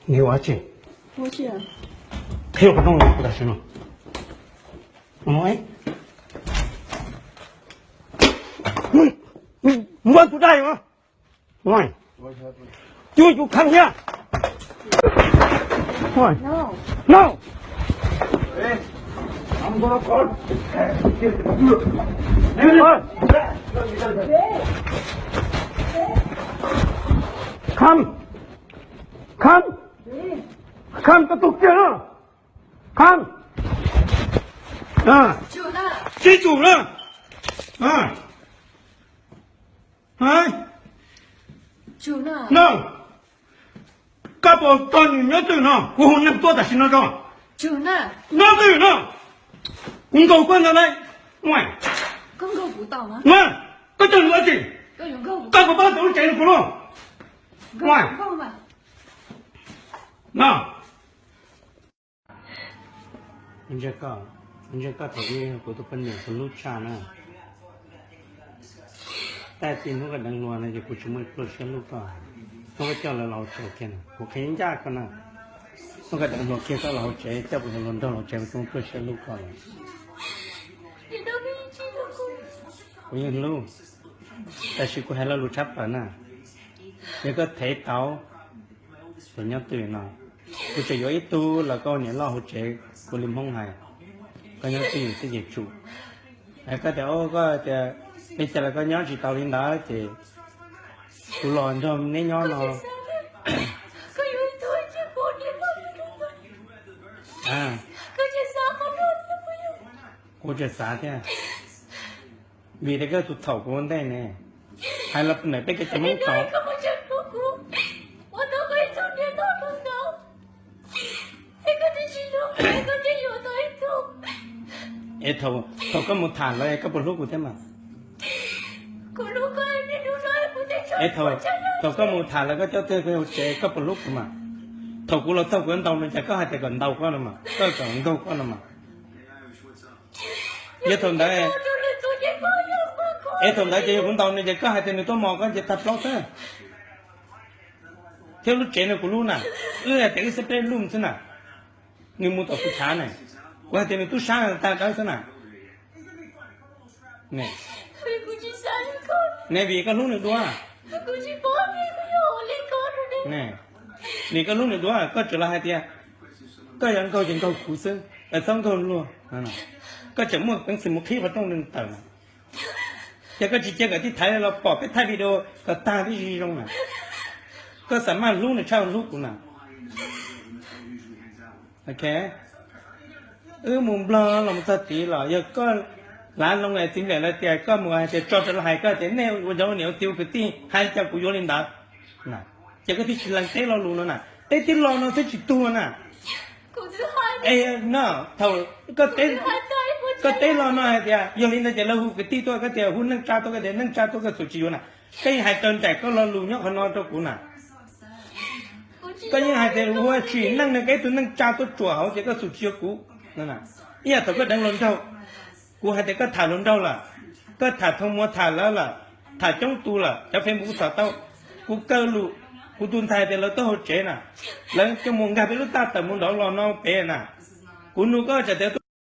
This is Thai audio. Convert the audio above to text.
你我去，我去啊，可有不动了，不得行了。哎，我不答应。喂，就看不见。喂 no， ，no。哎，咱们过来跑。看个都见了，看，啊，主呢？谁主了？啊，哎，主呢？那，干部到你那对呢，我红那多大心那种，主呢？那对呢，你给我关上来，喂，公告不到吗？喂，这叫逻辑，要用够不？干部把手捡不了，喂，够吧？那。มันจะก็ถึงนี่กูต้องเป็นหนึ่งคนลูกชานะแต่จริงพวกกันดังนัวนะจะกูช่วยปลุกเชื่อลูกก่อนพวกก็เจ้าเราเจ้าแค่นั้นกูแค่ยังยากกันนะพวกกันดังนัวแค่ก็เราเจ้าเจ้าเป็นคนต้องเราเจ้าต้องปลุกเชื่อลูกก่อนกูยังรู้แต่ชีกูให้เรารู้ชัดป่ะนะแล้วก็เทเตาตัวนี้ตื่นหน่อยกูจะย้อยตู้แล้วก็เนี่ยเราเจ้ากูริมห้องไห้ก็ยังตื่นจะเหยียบจูแล้วก็แต่โอ้ก็จะไม่แต่ละก็ย้อนจีเตาลินดาจะกูหลอนทำเนี่ยย้อนเราก็อยู่ตัวจะปวดเนี่ยมันก็จะสาเขาโดนจะไปอยู่กูจะสาเนี่ยวีแต่ก็สุดเถ่ากูได้เนี่ยให้เราไหนไปก็จะไม่ต่อก็ไม่ใช่พวกกูว่าต้องไปทุนเนี่ยต้องมึงเนาะไอ้ก็จะชิโร่ไอ้ก็จะอยู่ตัวไอ้ทุกเอเถ่าก็หมดฐานแล้วก็บนลูกกูได้มากูรู้ก็ไอ้เนี่ยดูน้อยกูจะช่วยเถ่าก็หมดฐานแล้วก็เจ้าเจ้าเจ้าก็บนลูกกูมาเถ่ากูเราเท่ากันเดามันจะก็ให้แต่ก่อนเดาก็นะมาก็ก่อนเดาก็นะมาเยอะทนได้ทนได้จะอยู่บนเดาเนี่ยจะก็ให้แต่หนึ่งตัวมองก็จะตัดล็อกเถอะเที่ยวรู้เจนกูรู้น่ะแต่ก็จะเป็นลุ่มซะน่ะนี่มุดออกผู้ชายน่ะว่าแต่หนึ่งตัวชายตาได้ซะน่ะเนี่ยเนี่ยวีก็รู้หนึ่งตัวเนี่ยนี่ก็รู้หนึ่งตัวก็จะละให้เตี้ยก็ยังเขายังเขาขู่ซึ่งแต่ต้องเขารู้นั่นน่ะก็จะมั่วเป็นสมุขีพระต้องหนึ่งเติมจะก็จีเจกับที่ไทยเราปอบไปถ่ายวิดีโอกับตาที่จีตรงน่ะก็สามารถรู้ในเช่าลูกกูน่ะโอเคมุมบลอเราไม่ตัดตีหรอกยังก็ร้านลงไหนสิ่งไหนแล้วแต่ก็มัวจะจอดจะหายก็แต่แนววันเดียวเหนียวติวไปที่ให้เจ้ากูโยนลินดาน่ะจะก็ที่ชิลังเต้เรารู้แล้วน่ะเต้ที่รอเราเต้จิตตัวน่ะน่ะเท่าก็เต้รอหน่อยเดียวโยนลินดาจะเราหูกตีตัวก็เดียวหุ่นนั่งจ้าตัวก็เดียวนั่งจ้าตัวก็สุจิโยน่ะก็ยังหายเติมแต่ก็เรารู้เนี่ยคนนอนตัวกูน่ะก็ยังหายแต่รู้ว่าชีนั่งในcáiตัวนั่งจ้าตัวจั่วเขาจะก็สุจิโยกูนั่นน่ะเนี่ยแต่ก็ดังล้นเท่ากูหายแต่ก็ถ่ายล้นเท่าล่ะก็ถ่ายทงมัวถ่ายแล้วล่ะถ่ายจ้องตูล่ะจะเป็นกูสาวเต้ากูเกลูกูตุนไทยแต่เราต้องเจน่ะแล้วจะมองกันไปรู้ตาแต่มองดอกรอนอเปน่ะกูนูก็จะเดี๋ยว